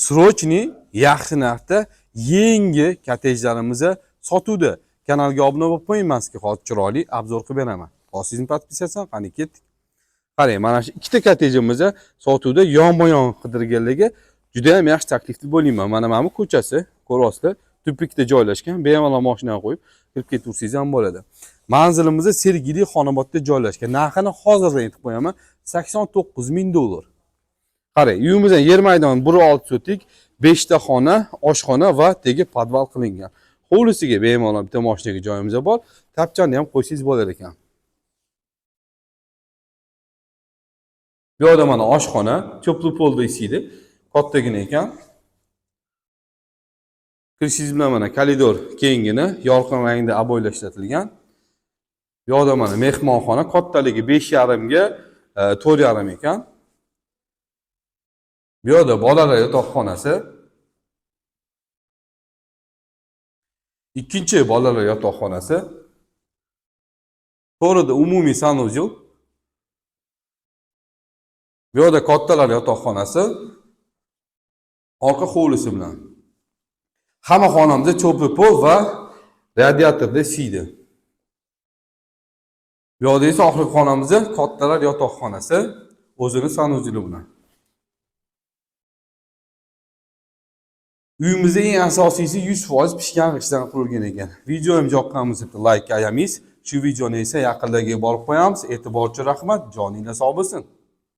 srochniy yaxshi narxda yangi kottejlarimizni sotuvda. Kanalga obuna bo'lib qo'yingmanski, hozir chiroyli obzor qilib beraman. Hozir podpisatsiya qani ketdik. Qarang, mana shu ikkita kottejimizni sotuvda yonma-yon qidirganligi juda ham yaxshi taklifni bo'layman. Mana bu ko'chasi, ko'ryapsizlar, tupikda joylashgan. Bemalol mashina qo'yib kirib ketaversangiz ham bo'ladi. Manzilimiz Sergeli xonobodda joylashgan. Narxini hozirdan aytib qo'yaman, $89,000. Qarang, uyimizdan yer maydoni 1.6 sotik, 5 ta xona, oshxona va tegi podval qilingan. Hovlisiga bemalol bitta mashinaga joyimiz bor. Tapchani ham qo'ysangiz bo'lar ekan. Bu yerda mana oshxona, cho'pli polda isiydi. Kattagina ekan. Kirishingiz bilan mana koridor kengini, yorqin rangda aboylar ishlatilgan. Bu yerda mana mehmonxona, kattaligi 5,5 ga 4,5 ekan. Bu yerda bolalar yotoqxonasi. Ikkinchi bolalar yotoqxonasi. To'g'rida umumiy sanuzel. Bu yerda kattalar yotoqxonasi. Orqa hovlisi bilan. Hamma xonamizda cho'pli pol va radiatorda isiydi. Bu yerda esa oxirgi xonamizda kattalar yotoqxonasi, o'zini sanuzeli bilan. Uyimizda eng asosiysi 100% pishgan g'ishtdan qurilgan ekan. Videoim yoqqan bo'lsa, like ayamaysiz. Shu videoni esa yaqinlarga borib qo'yamiz. E'tibor uchun rahmat. Joninglar sog' bo'lsin.